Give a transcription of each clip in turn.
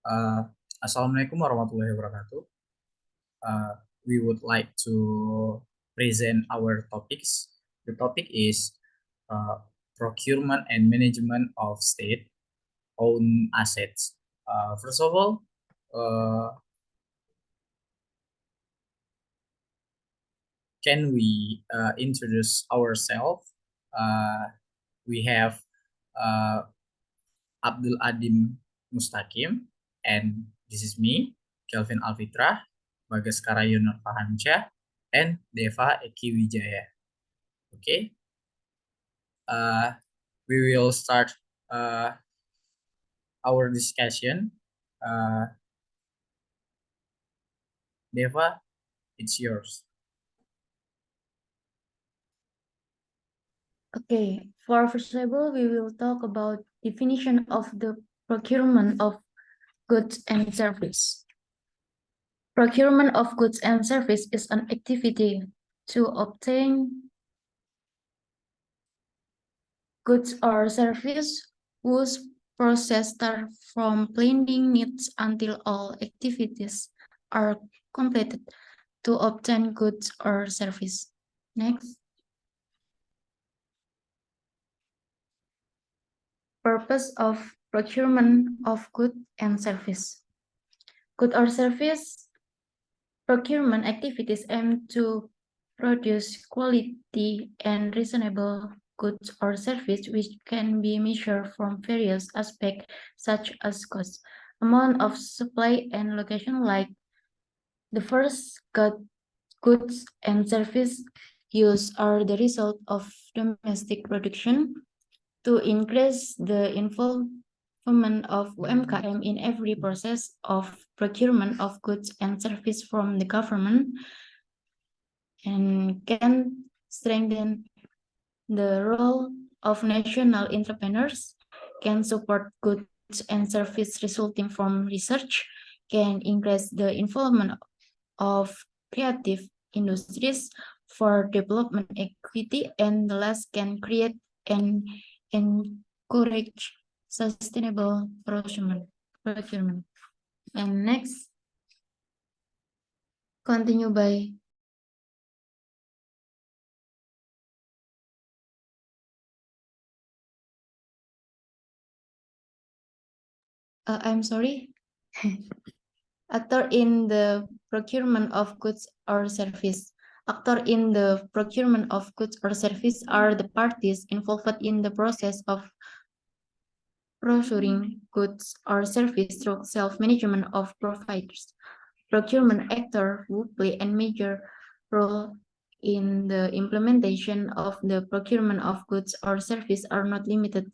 Uh, Assalamualaikum warahmatullahi wabarakatuh. Uh, we would like to present our topics. The topic is uh, procurement and management of state-owned assets. First of all, uh, can we introduce ourselves? Uh, we have uh, Abdul Adim Mustaqim, and this is me, Kelvin Alfitra, Bagaskara Yunus Fahamsyah, and Deva Eki Wijaya. Okay, uh, we will start uh, our discussion. Uh, Deva, it's yours. Okay, for foreseeable, we will talk about definition of the procurement of goods and service. Procurement of goods and service is an activity to obtain goods or service whose process start from planning needs until all activities are completed to obtain goods or service. Next. Purpose of procurement of good and service. Good or service procurement activities aim to produce quality and reasonable goods or service which can be measured from various aspects such as cost, amount of supply, and location. Like the first goods and service use are the result of domestic production. To increase the involvement of UMKM in every process of procurement of goods and service from the government, and can strengthen the role of national entrepreneurs, can support goods and service resulting from research, can increase the involvement of creative industries for development equity, and the last can create and encourage sustainable procurement. And next, continue by I'm sorry. Actor in the procurement of goods or service. Actor in the procurement of goods or service are the parties involved in the process of procuring goods or service through self-management of providers. Procurement actor would play a major role in the implementation of the procurement of goods or service are not limited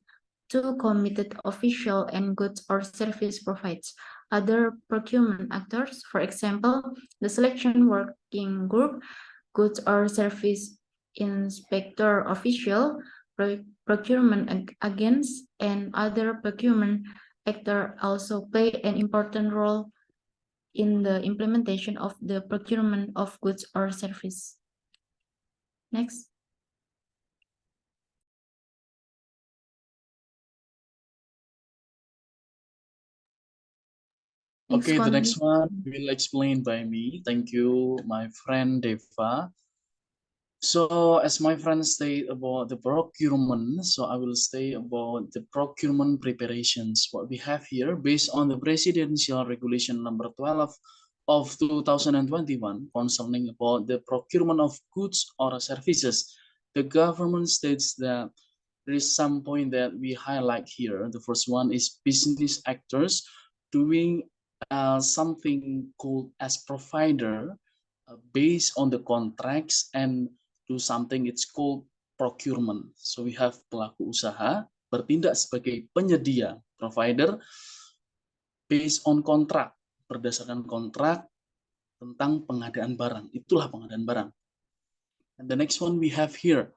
to committed official and goods or service provides. Other procurement actors, for example, the selection working group, goods or service inspector official, procurement agents, and other procurement actor also play an important role in the implementation of the procurement of goods or service. Next. Okay, the next one will explain by me. Thank you, my friend Deva. So as my friend stated about the procurement, so I will say about the procurement preparations. What we have here, based on the Presidential Regulation number 12 of 2021 concerning about the procurement of goods or services, the government states that there is some point that we highlight here. The first one is business actors doing something called as provider based on the contracts and do something it's called procurement. So we have pelaku usaha bertindak sebagai penyedia provider based on kontrak, berdasarkan kontrak tentang pengadaan barang. Itulah pengadaan barang. And the next one we have here.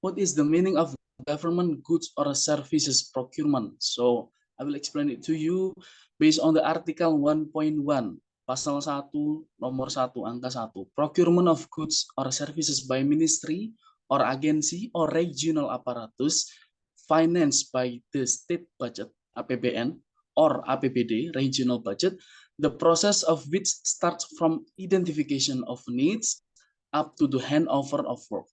What is the meaning of government goods or services procurement? So I will explain it to you based on the article 1.1 pasal 1 nomor 1 angka 1. Procurement of goods or services by ministry or agency or regional apparatus financed by the state budget APBN or APBD, regional budget, the process of which starts from identification of needs up to the handover of work.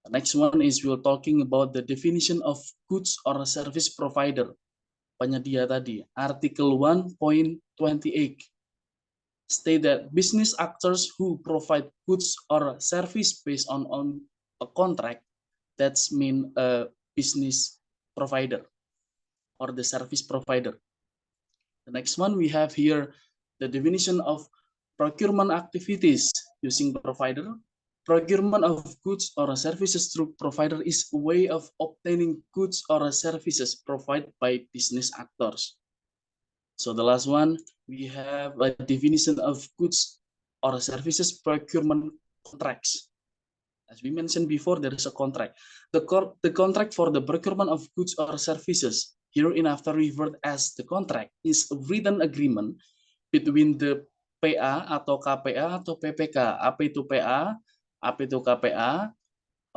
The next one is we're talking about the definition of goods or service provider. Penyedia tadi, Article 1.28 state that business actors who provide goods or service based on a contract, that's mean a business provider or the service provider. The next one we have here the definition of procurement activities using provider. Procurement of goods or services through provider is a way of obtaining goods or services provided by business actors. So the last one, we have a definition of goods or services procurement contracts. As we mentioned before, there is a contract. The contract for the procurement of goods or services, hereinafter referred as the contract, is a written agreement between the PA atau KPA atau PPK. Apa itu PA? Apa itu KPA?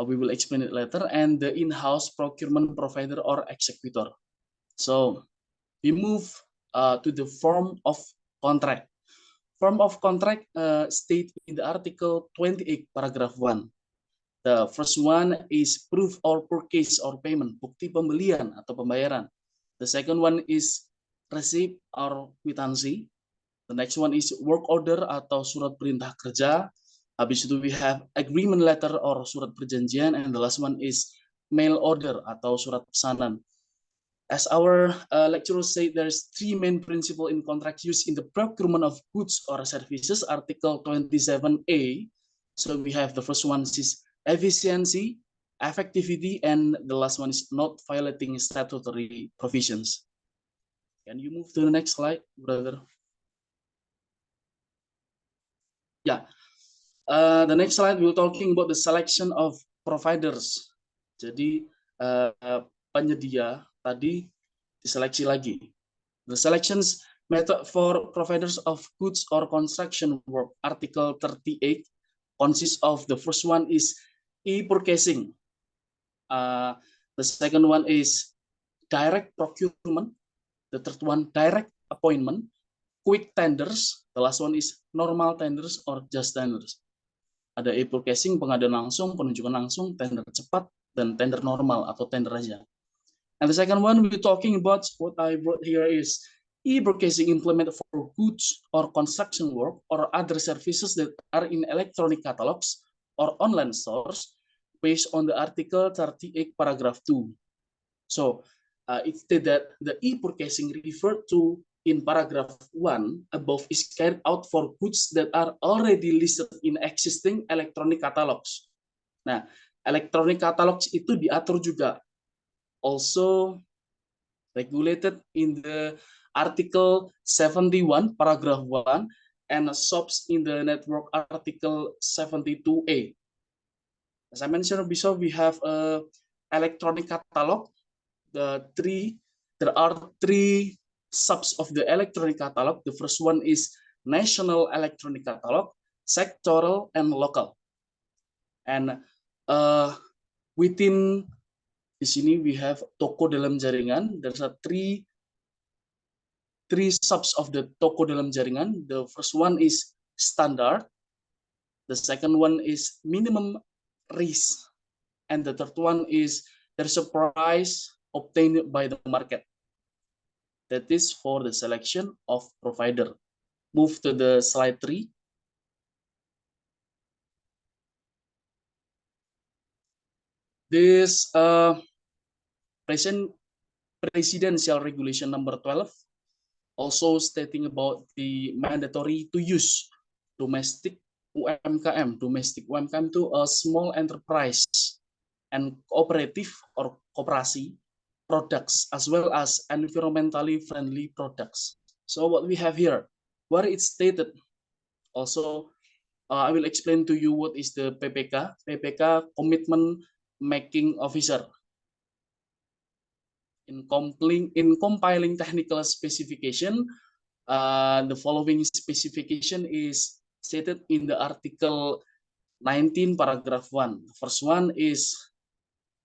We will explain it later. And the in-house procurement provider or executor. So we move to the form of contract. Form of contract state in the Article 28, paragraph 1. The first one is proof or purchase or payment, bukti pembelian atau pembayaran. The second one is receipt or kwitansi. The next one is work order atau surat perintah kerja. Habis itu we have agreement letter or surat perjanjian, and the last one is mail order atau surat pesanan. As our lecturers say, there's three main principles in contract used in the procurement of goods or services, Article 27A. So we have the first one is efficiency, effectivity, and the last one is not violating statutory provisions. Can you move to the next slide, brother? Yeah. The next slide, we're talking about the selection of providers. Jadi penyedia tadi diseleksi lagi. The selections method for providers of goods or construction work, Article 38, consists of the first one is e-purchasing. The second one is direct procurement. The third one, direct appointment. Quick tenders. The last one is normal tenders or just tenders. Ada e-purchasing, pengadaan langsung, penunjukan langsung, tender cepat, dan tender normal atau tender aja. And the second one we're talking about, what I brought here is e-purchasing implemented for goods or construction work or other services that are in electronic catalogs or online stores based on the Article 38, paragraph 2. So it stated that the e-purchasing referred to in paragraph 1 above is carried out for goods that are already listed in existing electronic catalogs. Nah, electronic catalogs itu diatur juga, also regulated in the Article 71, paragraph 1, and shops in the network Article 72A. As I mentioned before, we have a electronic catalog. There are three subs of the electronic catalog. The first one is national electronic catalog, sectoral, and local. And within di sini we have toko dalam jaringan. There's a three subs of the toko dalam jaringan. The first one is standard. The second one is minimum risk, and the third one is there's a price obtained by the market. That is for the selection of provider. Move to the slide 3. This presidential regulation number 12 also stating about the mandatory to use domestic UMKM to a small enterprise and cooperative or kooperasi products as well as environmentally friendly products. So what we have here, where it's stated, also I will explain to you what is the PPK. PPK, Commitment Making Officer. In compiling technical specification, the following specification is stated in the Article 19, paragraph 1. The first one is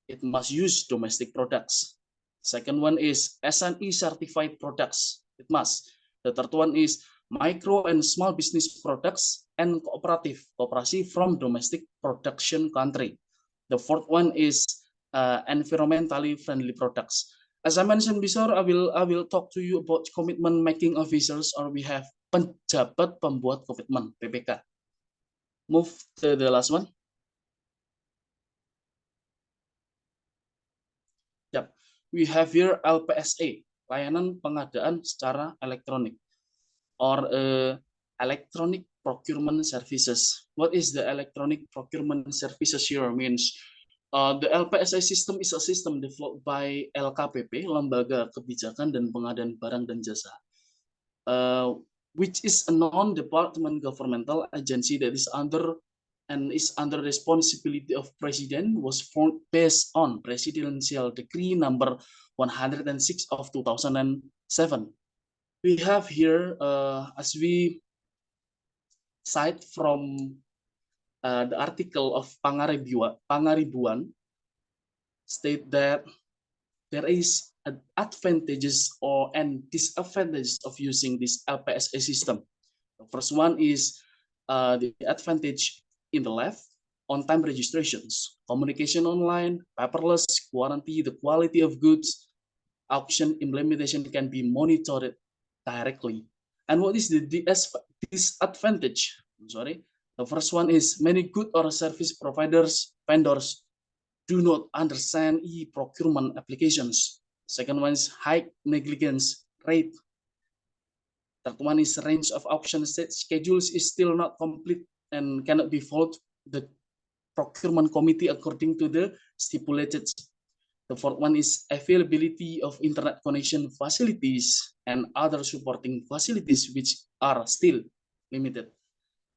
it must use domestic products. Second one is SNE certified products. It must. The third one is micro and small business products and cooperasi from domestic production country. The fourth one is environmentally friendly products. As I mentioned before, I will talk to you about commitment making officers, or we have penjabat pembuat komitmen (PPK). Move to the last one. Yep. We have here LPSA, layanan pengadaan secara elektronik, or electronic procurement services. What is the electronic procurement services here? Means the LPSA system is a system developed by LKPP, Lembaga Kebijakan dan Pengadaan Barang dan Jasa, which is a non-department governmental agency that is under responsibility of President, was formed based on Presidential Decree number 106 of 2007. We have here, as we cite from the article of Pangaribuan, state that there is advantages and disadvantages of using this LPSA system. The first one is the advantage in the left, on-time registrations, communication online, paperless, guarantee the quality of goods, auction implementation can be monitored directly. And what is the disadvantage? I'm sorry. The first one is many good or service vendors do not understand e-procurement applications. Second one is high negligence rate. Third one is range of auction schedules is still not complete and cannot be followed the procurement committee according to the stipulated. The fourth one is availability of internet connection facilities and other supporting facilities which are still limited.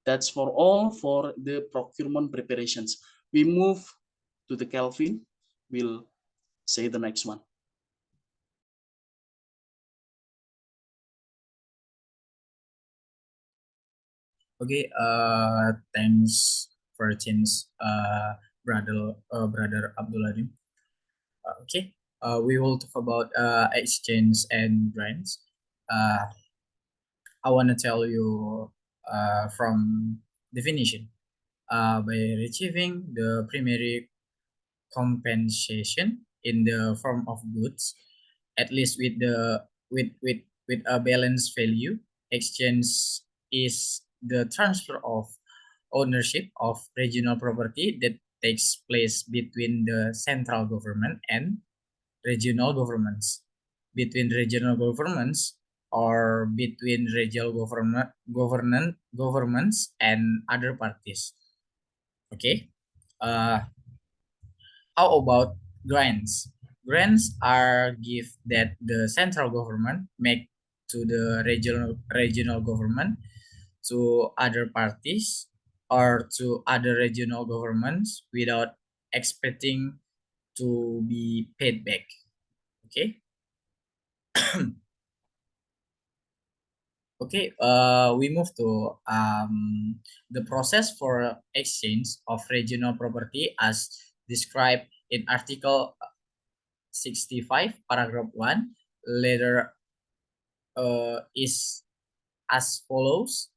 That's for all for the procurement preparations. We move to the Kelvin. We'll say the next one. Okay, thanks for change, brother Abduladim. Okay, we will talk about exchange and grants. I want to tell you from definition. By receiving the primary compensation in the form of goods, at least with a balanced value, exchange is the transfer of ownership of regional property that takes place between the central government and regional governments, between regional governments or between regional governments and other parties. Okay. How about grants? Grants are gifts that the central government make to the regional government, to other parties, or to other regional governments without expecting to be paid back. Okay. Okay, we move to the process for exchange of regional property as described in Article 65, paragraph 1. Letter is as follows.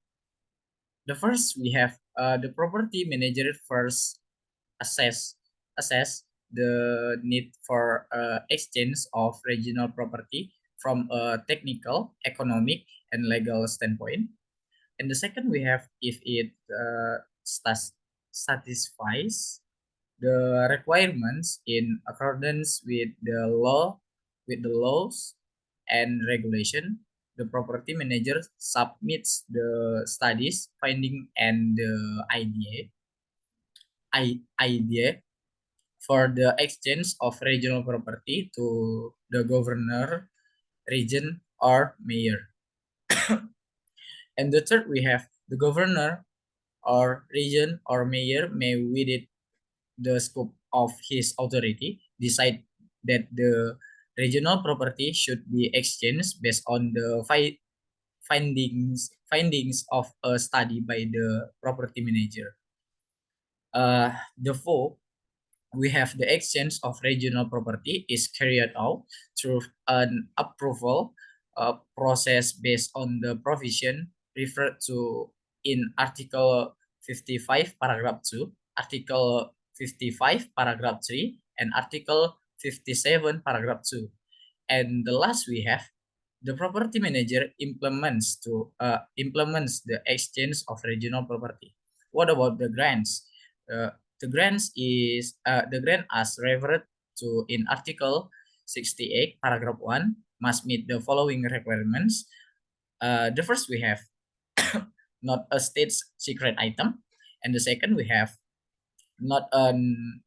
The first, we have the property manager first assess the need for exchange of regional property from a technical, economic, and legal standpoint. And the second, we have if it satisfies the requirements in accordance with the laws and regulation. The property manager submits the studies, finding, and the idea for the exchange of regional property to the governor, region, or mayor. And the third, we have the governor or region or mayor may, within the scope of his authority, decide that the regional property should be exchanged based on the findings of a study by the property manager. The fourth, we have the exchange of regional property is carried out through an approval process based on the provision referred to in Article 55, Paragraph 2, Article 55, Paragraph 3, and Article 57, Paragraph 2. And the last we have the property manager implements the exchange of regional property. What about the grants? The grant as referred to in Article 68, Paragraph 1 must meet the following requirements. The first we have not a state secret item, and the second we have not an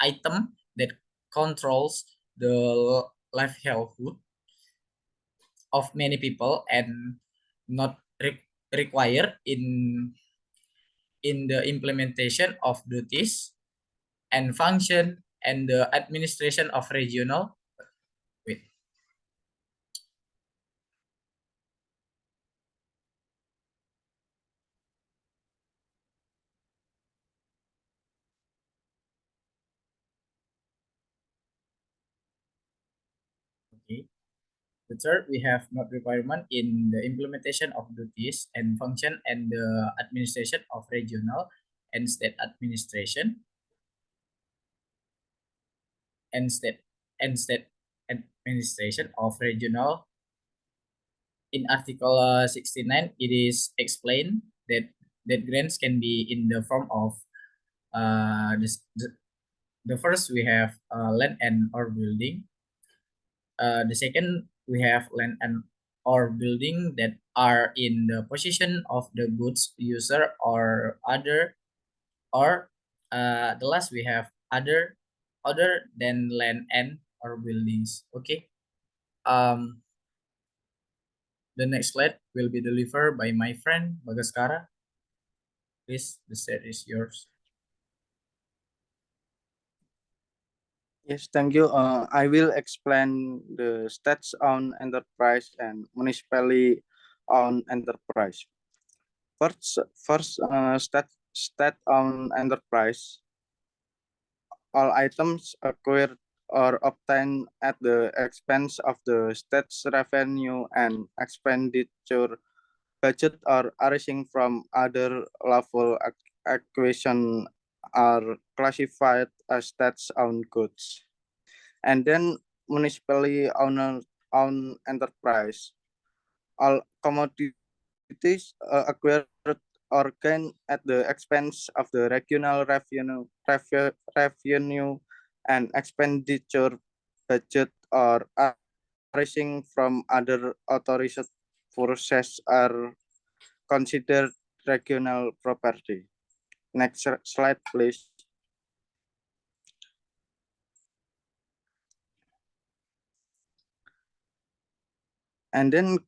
item that controls the livelihood of many people and not required in the implementation of duties and function and the administration of regional. Wait. Okay. The third, we have not requirement in the implementation of duties and function and the administration of regional and state administration and state administration of regional. In Article 69, it is explained that grants can be in the form of the first we have land and or building. The second we have land and or building that are in the possession of the goods user or other, or the last we have other than land and or buildings. Okay. The next slide will be delivered by my friend Bagaskara. Please, the stage is yours. Yes, thank you. I will explain the state-owned enterprise and municipally owned enterprise. First, state-owned enterprise. All items acquired or obtained at the expense of the state's revenue and expenditure budget or arising from other lawful acquisition are classified as state-owned goods. And then municipally owned enterprise. All commodities acquired or gained at the expense of the regional revenue and expenditure budget or arising from other authorized sources are considered regional property. Next slide, please. And then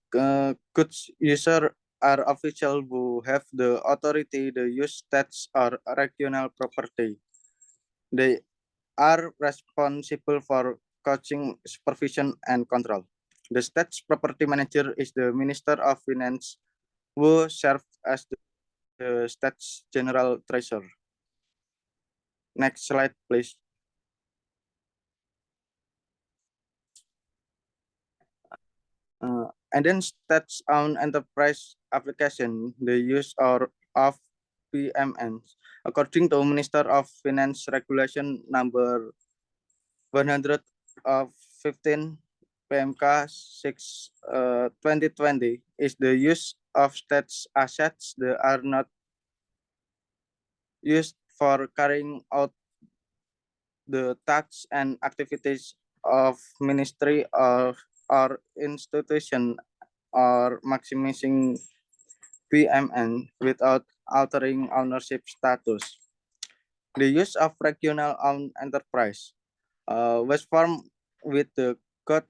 goods user are official who have the authority to use stats or regional property. They are responsible for coaching, supervision, and control. The state's property manager is the Minister of Finance who serves as the state's general treasurer. Next slide, please. And then state-owned enterprise application, the use of PMNs. According to Minister of Finance Regulation number 115 PMK 6 2020 is the use of state's assets that are not used for carrying out the tasks and activities of ministry or institution or maximizing PMN without altering ownership status. The use of regional owned enterprise was formed with the goal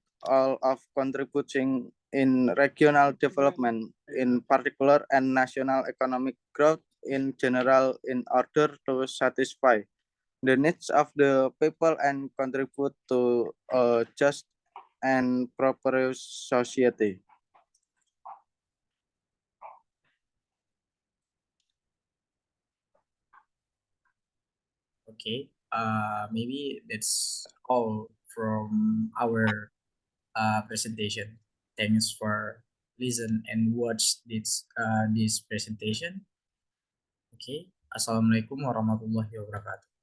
of contributing in regional development in particular and national economic growth in general in order to satisfy the needs of the people and contribute to a just and prosperous society. Okay. maybe that's all from our presentation. Thanks for listen and watch this presentation. Okay, Assalamualaikum warahmatullahi wabarakatuh.